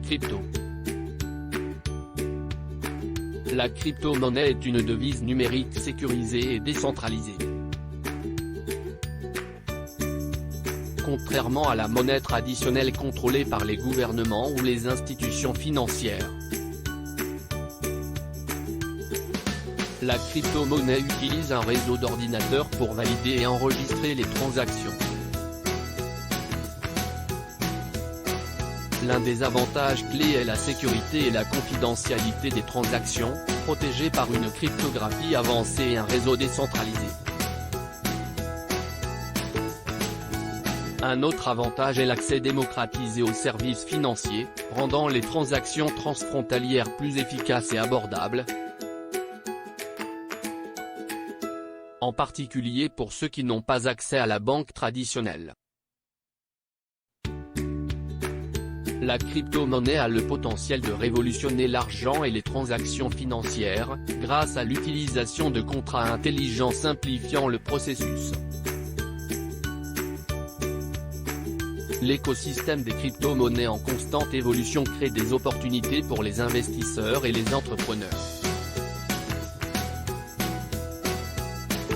crypto. La crypto-monnaie est une devise numérique sécurisée et décentralisée. Contrairement à la monnaie traditionnelle contrôlée par les gouvernements ou les institutions financières. La crypto-monnaie utilise un réseau d'ordinateurs pour valider et enregistrer les transactions. L'un des avantages clés est la sécurité et la confidentialité des transactions, protégées par une cryptographie avancée et un réseau décentralisé. Un autre avantage est l'accès démocratisé aux services financiers, rendant les transactions transfrontalières plus efficaces et abordables, en particulier pour ceux qui n'ont pas accès à la banque traditionnelle. La crypto-monnaie a le potentiel de révolutionner l'argent et les transactions financières, grâce à l'utilisation de contrats intelligents simplifiant le processus. L'écosystème des crypto-monnaies en constante évolution crée des opportunités pour les investisseurs et les entrepreneurs.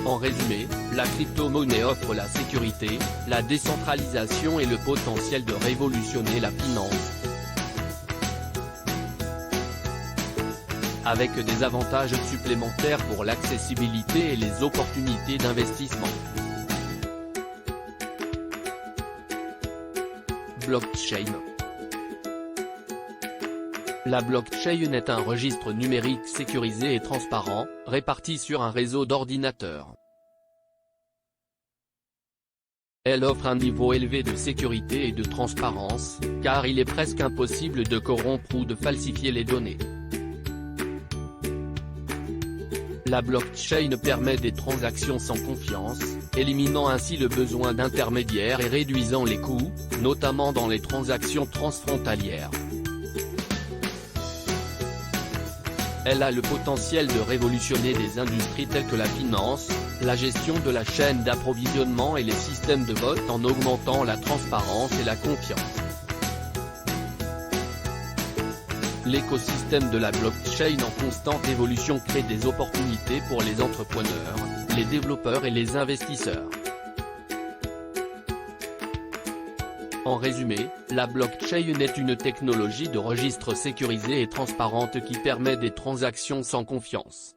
En résumé, la crypto-monnaie offre la sécurité, la décentralisation et le potentiel de révolutionner la finance, avec des avantages supplémentaires pour l'accessibilité et les opportunités d'investissement. Blockchain. La blockchain est un registre numérique sécurisé et transparent, réparti sur un réseau d'ordinateurs. Elle offre un niveau élevé de sécurité et de transparence, car il est presque impossible de corrompre ou de falsifier les données. La blockchain permet des transactions sans confiance, éliminant ainsi le besoin d'intermédiaires et réduisant les coûts, notamment dans les transactions transfrontalières. Elle a le potentiel de révolutionner des industries telles que la finance, la gestion de la chaîne d'approvisionnement et les systèmes de vote en augmentant la transparence et la confiance. L'écosystème de la blockchain en constante évolution crée des opportunités pour les entrepreneurs, les développeurs et les investisseurs. En résumé, la blockchain est une technologie de registre sécurisée et transparente qui permet des transactions sans confiance.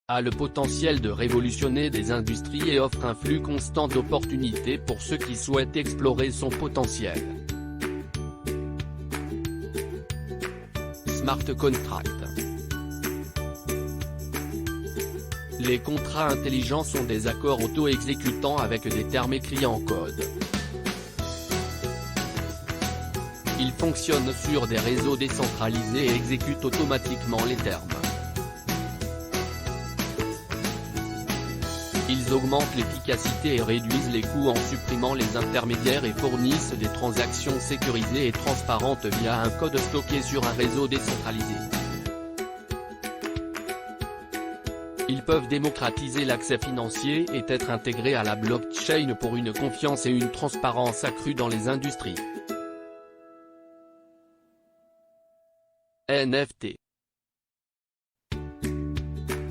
A le potentiel de révolutionner des industries et offre un flux constant d'opportunités pour ceux qui souhaitent explorer son potentiel. Smart Contract. Les contrats intelligents sont des accords auto-exécutants avec des termes écrits en code. Ils fonctionnent sur des réseaux décentralisés et exécutent automatiquement les termes. Ils augmentent l'efficacité et réduisent les coûts en supprimant les intermédiaires et fournissent des transactions sécurisées et transparentes via un code stocké sur un réseau décentralisé. Ils peuvent démocratiser l'accès financier et être intégrés à la blockchain pour une confiance et une transparence accrue dans les industries. NFT.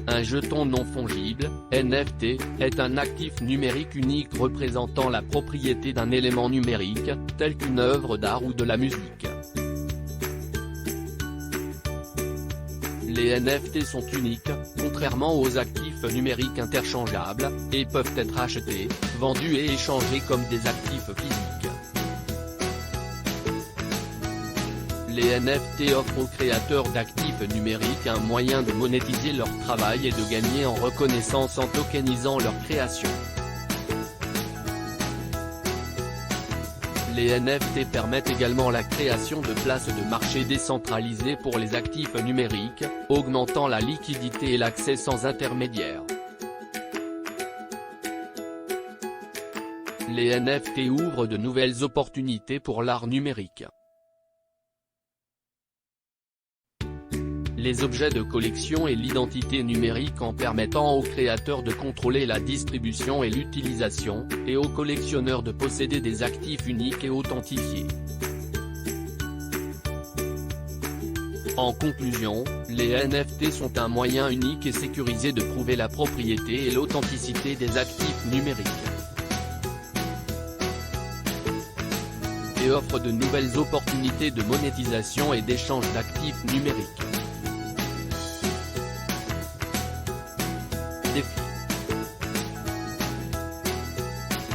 Un jeton non fongible, NFT, est un actif numérique unique représentant la propriété d'un élément numérique, tel qu'une œuvre d'art ou de la musique. Les NFT sont uniques, contrairement aux actifs numériques interchangeables, et peuvent être achetés, vendus et échangés comme des actifs physiques. Les NFT offrent aux créateurs d'actifs numériques un moyen de monétiser leur travail et de gagner en reconnaissance en tokenisant leur création. Les NFT permettent également la création de places de marché décentralisées pour les actifs numériques, augmentant la liquidité et l'accès sans intermédiaire. Les NFT ouvrent de nouvelles opportunités pour l'art numérique. les objets de collection et l'identité numérique en permettant aux créateurs de contrôler la distribution et l'utilisation, et aux collectionneurs de posséder des actifs uniques et authentifiés. En conclusion, les NFT sont un moyen unique et sécurisé de prouver la propriété et l'authenticité des actifs numériques. Et offrent de nouvelles opportunités de monétisation et d'échange d'actifs numériques. Défi.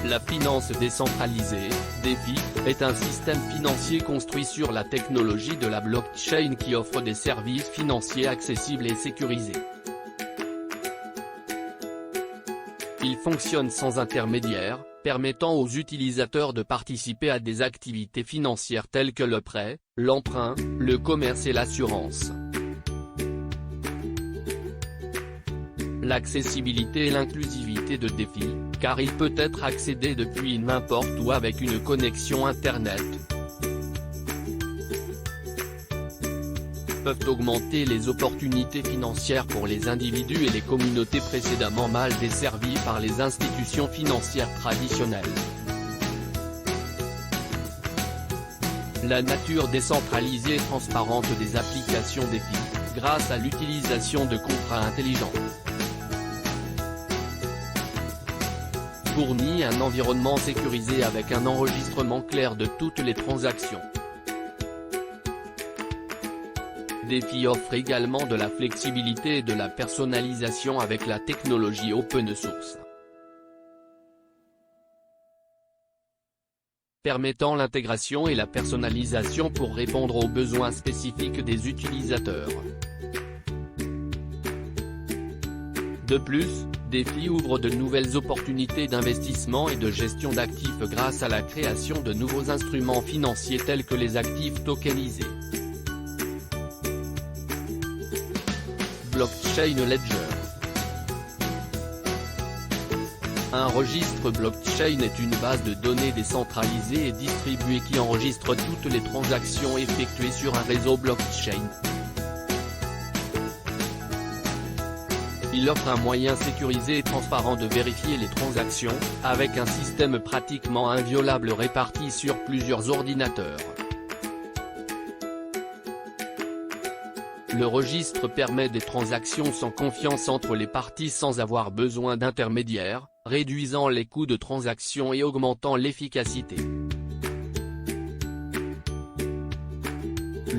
La finance décentralisée, DeFi, est un système financier construit sur la technologie de la blockchain qui offre des services financiers accessibles et sécurisés. Il fonctionne sans intermédiaire, permettant aux utilisateurs de participer à des activités financières telles que le prêt, l'emprunt, le commerce et l'assurance. L'accessibilité et l'inclusivité de DeFi, car il peut être accédé depuis n'importe où avec une connexion Internet, peuvent augmenter les opportunités financières pour les individus et les communautés précédemment mal desservies par les institutions financières traditionnelles. La nature décentralisée et transparente des applications DeFi, grâce à l'utilisation de contrats intelligents, fournit un environnement sécurisé avec un enregistrement clair de toutes les transactions. DeFi offre également de la flexibilité et de la personnalisation avec la technologie open source, permettant l'intégration et la personnalisation pour répondre aux besoins spécifiques des utilisateurs. De plus, DeFi ouvre de nouvelles opportunités d'investissement et de gestion d'actifs grâce à la création de nouveaux instruments financiers tels que les actifs tokenisés. Blockchain Ledger. Un registre blockchain est une base de données décentralisée et distribuée qui enregistre toutes les transactions effectuées sur un réseau blockchain. Il offre un moyen sécurisé et transparent de vérifier les transactions, avec un système pratiquement inviolable réparti sur plusieurs ordinateurs. Le registre permet des transactions sans confiance entre les parties sans avoir besoin d'intermédiaires, réduisant les coûts de transaction et augmentant l'efficacité.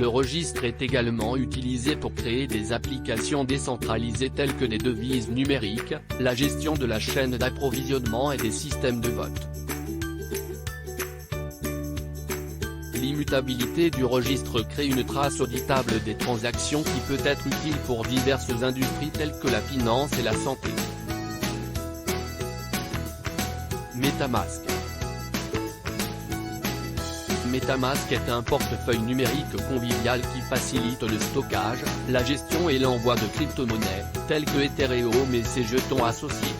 Le registre est également utilisé pour créer des applications décentralisées telles que des devises numériques, la gestion de la chaîne d'approvisionnement et des systèmes de vote. L'immutabilité du registre crée une trace auditable des transactions qui peut être utile pour diverses industries telles que la finance et la santé. MetaMask. MetaMask est un portefeuille numérique convivial qui facilite le stockage, la gestion et l'envoi de crypto-monnaies, telles que Ethereum et ses jetons associés.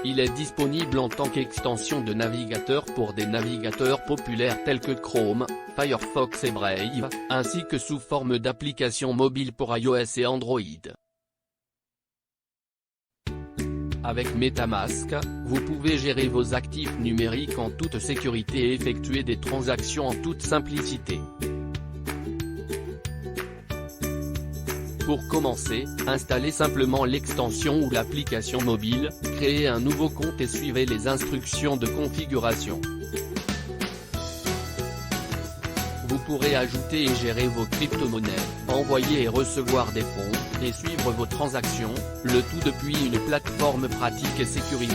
Il est disponible en tant qu'extension de navigateur pour des navigateurs populaires tels que Chrome, Firefox et Brave, ainsi que sous forme d'application mobile pour iOS et Android. Avec MetaMask, vous pouvez gérer vos actifs numériques en toute sécurité et effectuer des transactions en toute simplicité. Pour commencer, installez simplement l'extension ou l'application mobile, créez un nouveau compte et suivez les instructions de configuration. Vous pourrez ajouter et gérer vos crypto-monnaies, envoyer et recevoir des fonds, et suivre vos transactions, le tout depuis une plateforme pratique et sécurisée.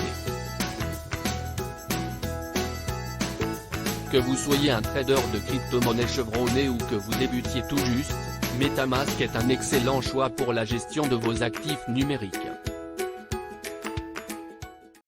Que vous soyez un trader de crypto-monnaies chevronné ou que vous débutiez tout juste, MetaMask est un excellent choix pour la gestion de vos actifs numériques.